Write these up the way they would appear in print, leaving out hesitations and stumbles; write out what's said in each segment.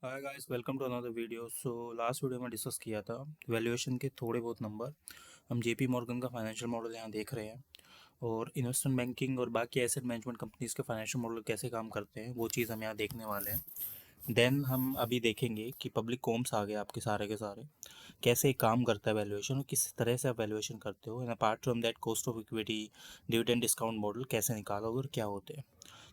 Hi guys, welcome to another video. So last video में discuss किया था valuation के थोड़े बहुत नंबर। हम जेपी मॉर्गन का फाइनेंशियल मॉडल यहाँ देख रहे हैं और इन्वेस्टमेंट बैंकिंग और बाकी एसेट मैनेजमेंट कंपनीज के फाइनेंशियल मॉडल कैसे काम करते हैं वो चीज़ हम यहाँ देखने वाले हैं। देन हम अभी देखेंगे कि पब्लिक कॉम्स आ गए आपके सारे के सारे, कैसे काम करता है वैल्यूएशन और किस तरह से आप वैल्यूएशन करते हो, and apart from that cost of equity, dividend discount model कैसे निकालोगे और क्या होते हैं।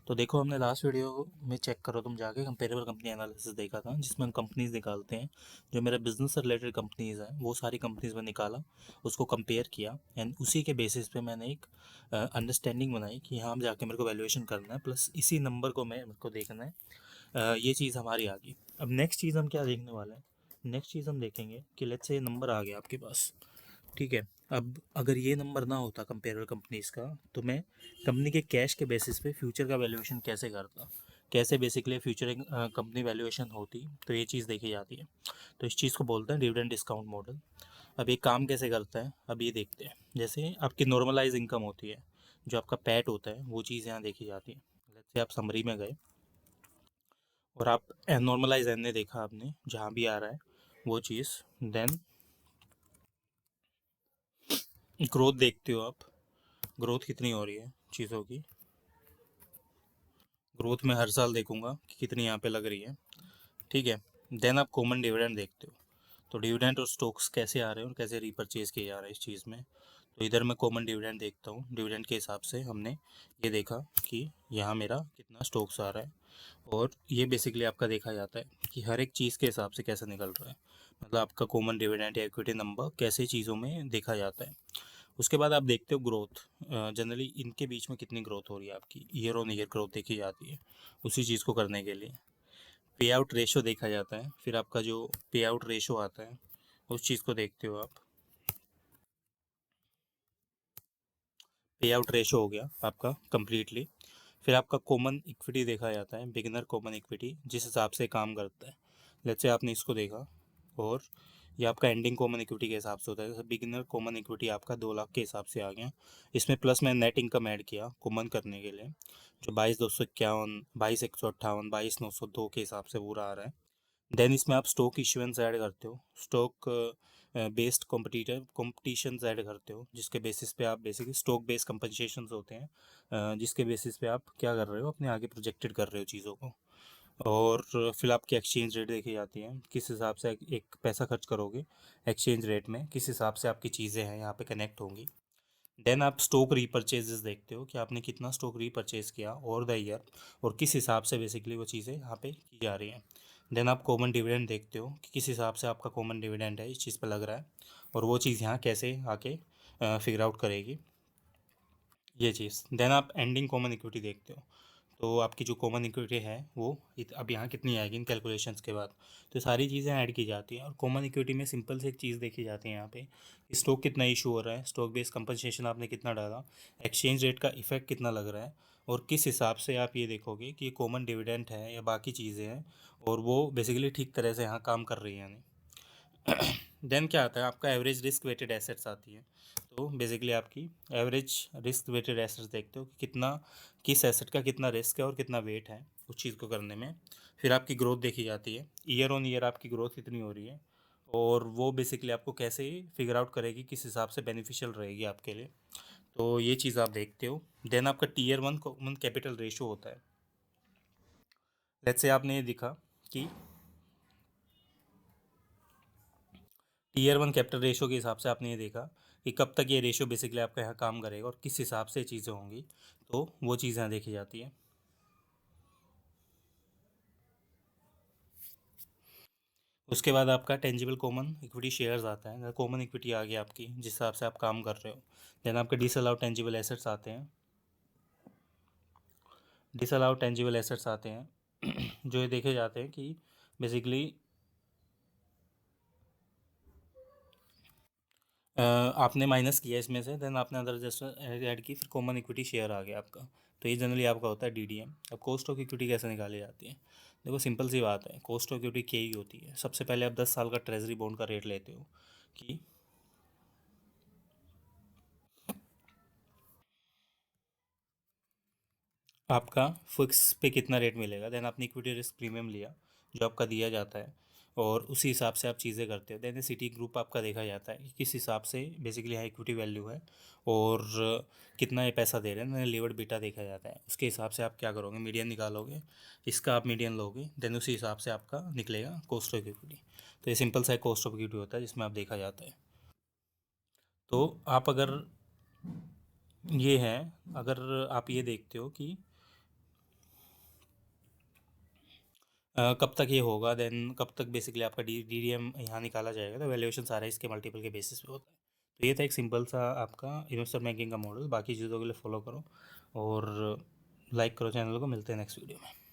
तो देखो, हमने लास्ट वीडियो में चेक करो तुम जाके कंपेरेबल कंपनी एनालिसिस देखा था, जिसमें हम कंपनीज निकालते हैं जो मेरा बिजनेस से रिलेटेड कंपनीज हैं, वो सारी कंपनीज में निकाला, उसको कंपेयर किया एंड उसी के बेसिस पे मैंने एक अंडरस्टैंडिंग बनाई कि यहाँ जाके मेरे को वैल्यूएशन करना है, प्लस इसी नंबर को मेरे को देखना है। ये चीज़ हमारी आ गई। अब नेक्स्ट चीज़ हम क्या देखने वाले हैं, नेक्स्ट चीज़ हम देखेंगे कि लेट्स से ये नंबर आ गया आपके पास, ठीक है। अब अगर ये नंबर ना होता कंपेरेबल कंपनीज का, तो मैं कंपनी के कैश के बेसिस पे फ्यूचर का वैल्यूएशन कैसे करता, कैसे बेसिकली फ्यूचर कंपनी वैल्यूएशन होती, तो ये चीज़ देखी जाती है। तो इस चीज़ को बोलते हैं डिविडेंड डिस्काउंट मॉडल। अब ये काम कैसे करता है, अब ये देखते हैं। जैसे आपकी नॉर्मलाइज इनकम होती है, जो आपका पैट होता है, वो चीज़ यहाँ देखी जाती है। जैसे आप समरी में गए और आप नॉर्मलाइज एन देखा आपने, जहाँ भी आ रहा है वो चीज़, देन ग्रोथ देखते हो आप, ग्रोथ कितनी हो रही है चीज़ों की। ग्रोथ में हर साल देखूंगा कि कितनी यहाँ पे लग रही है, ठीक है। देन आप कॉमन डिविडेंड देखते हो, तो डिविडेंड और स्टॉक्स कैसे आ रहे हैं और कैसे रिपर्चेज किए जा रहे हैं इस चीज़ में। तो इधर मैं कॉमन डिविडेंड देखता हूँ, डिविडेंड के हिसाब से हमने ये देखा कि यहाँ मेरा कितना स्टॉक्स आ रहा है। और ये बेसिकली आपका देखा जाता है कि हर एक चीज़ के हिसाब से कैसे निकल रहा है, मतलब आपका कॉमन डिविडेंड या इक्विटी नंबर कैसे चीज़ों में देखा जाता है। उसके बाद आप देखते हो ग्रोथ, जनरली इनके बीच में कितनी ग्रोथ हो रही है आपकी, ईयर ऑन ईयर ग्रोथ देखी जाती है उसी चीज़ को करने के लिए। पे आउट रेशो देखा जाता है, फिर आपका जो पे आउट रेशो आता है उस चीज़ को देखते हो आप। पे आउट रेशो हो गया आपका कंप्लीटली। फिर आपका कॉमन इक्विटी देखा जाता है, बिगिनर कॉमन इक्विटी जिस हिसाब से काम करता है। लेट्स से आपने इसको देखा, और ये आपका एंडिंग कॉमन इक्विटी के हिसाब से होता है। जैसे बिगिनर कॉमन इक्विटी आपका 2 लाख के हिसाब से आ गया। इसमें प्लस मैं नेट इनकम ऐड किया कॉमन करने के लिए, जो 22,251, 22,158, 22,902 के हिसाब से पूरा आ रहा है। देन इसमें आप स्टॉक इश्यूएंस ऐड करते हो, स्टॉक बेस्ड कॉम्पिटिशन्स ऐड करते हो, जिसके बेसिस पे आप बेसिकली स्टॉक बेस्ड कंपनसेशंस होते हैं, जिसके बेसिस पे आप क्या कर रहे हो, अपने आगे प्रोजेक्टेड कर रहे हो चीज़ों को। और फिर आपकी एक्सचेंज रेट देखी जाती है, किस हिसाब से एक पैसा खर्च करोगे एक्सचेंज रेट में, किस हिसाब से आपकी चीज़ें हैं यहाँ पे कनेक्ट होंगी। देन आप स्टॉक रीपरचेजेस देखते हो कि आपने कितना स्टॉक रीपरचेज किया ओवर द ईयर, और किस हिसाब से बेसिकली वो चीज़ें यहाँ पे की जा रही हैं। देन आप कॉमन डिविडेंड देखते हो कि किस हिसाब से आपका कॉमन डिविडेंड है इस चीज़ पे लग रहा है, और वो चीज़ यहाँ कैसे आके फिगर आउट करेगी ये चीज़। देन आप एंडिंग कॉमन इक्विटी देखते हो, तो आपकी जो कॉमन इक्विटी है वो अब यहाँ कितनी आएगी इन कैलकुलेशंस के बाद। तो सारी चीज़ें ऐड की जाती हैं, और कॉमन इक्विटी में सिंपल से एक चीज़ देखी जाती है यहाँ पे, स्टॉक कितना इशू हो रहा है, स्टॉक बेस्ड कंपनसेशन आपने कितना डाला, एक्सचेंज रेट का इफेक्ट कितना लग रहा है, और किस हिसाब से आप ये देखोगे कि ये कॉमन डिविडेंड है या बाकी चीज़ें हैं, और वो बेसिकली ठीक तरह से यहाँ काम कर रही है नहीं। देन क्या आता है, आपका एवरेज रिस्क वेटेड एसेट्स आती है। तो बेसिकली आपकी एवरेज रिस्क वेटेड एसेट्स देखते हो कि कितना, किस एसेट का कितना रिस्क है और कितना वेट है उस चीज़ को करने में। फिर आपकी ग्रोथ देखी जाती है, ईयर ऑन ईयर आपकी ग्रोथ कितनी हो रही है, और वो बेसिकली आपको कैसे फिगर आउट करेगी, किस हिसाब से बेनिफिशियल रहेगी आपके लिए। तो ये चीज़ आप देखते हो। देन आपका टीयर 1 कॉमन कैपिटल रेशो होता है। लेट्स से आपने ये दिखा कि टीयर 1 कैपिटल रेशो के हिसाब से आपने ये देखा कि कब तक ये रेशो बेसिकली आपका यहाँ काम करेगा और किस हिसाब से चीज़ें होंगी, तो वो चीज़ यहाँ देखी जाती है। उसके बाद आपका टेंजिबल कॉमन इक्विटी शेयर्स आता है, कॉमन इक्विटी आ गई आपकी जिस हिसाब से आप काम कर रहे हो। देन आपके डिसअलाउड टेंजिबल एसेट्स आते हैं, डिसअलाउड टेंजिबल एसेट्स आते हैं जो ये देखे जाते हैं कि बेसिकली आपने माइनस किया इसमें से, देन आपने अदर जस्ट ऐड की, फिर कॉमन इक्विटी शेयर आ गया आपका। तो ये जनरली आपका होता है डीडीएम। अब कॉस्ट ऑफ इक्विटी कैसे निकाली जाती है, देखो सिंपल सी बात है, कॉस्ट ऑफ इक्विटी क्या ही होती है। सबसे पहले आप 10 साल का ट्रेजरी बॉन्ड का रेट लेते हो कि आपका फिक्स पे कितना रेट मिलेगा, देन आपने इक्विटी रिस्क प्रीमियम लिया जो आपका दिया जाता है और उसी हिसाब से आप चीज़ें करते हो। देन सिटी ग्रुप आपका देखा जाता है कि किस हिसाब से बेसिकली यहाँ इक्विटी वैल्यू है और कितना ये पैसा दे रहे हैं, लीवर्ड बीटा देखा जाता है। उसके हिसाब से आप क्या करोगे, मीडियन निकालोगे, इसका आप मीडियन लोगे, देन उसी हिसाब से आपका निकलेगा कॉस्ट ऑफ इक्विटी। तो ये सिंपल सा कॉस्ट ऑफ इक्विटी होता है जिसमें आप देखा जाता है। तो आप अगर ये है, अगर आप ये देखते हो कि कब तक ये होगा, देन कब तक बेसिकली आपका डीडीएम यहाँ निकाला जाएगा, तो वैल्यूएशन सारा इसके मल्टीपल के बेसिस पे होता है। तो ये था एक सिंपल सा आपका इन्वेस्टर बैंकिंग का मॉडल। बाकी चीज़ों के लिए फॉलो करो और लाइक करो चैनल को। मिलते हैं नेक्स्ट वीडियो में।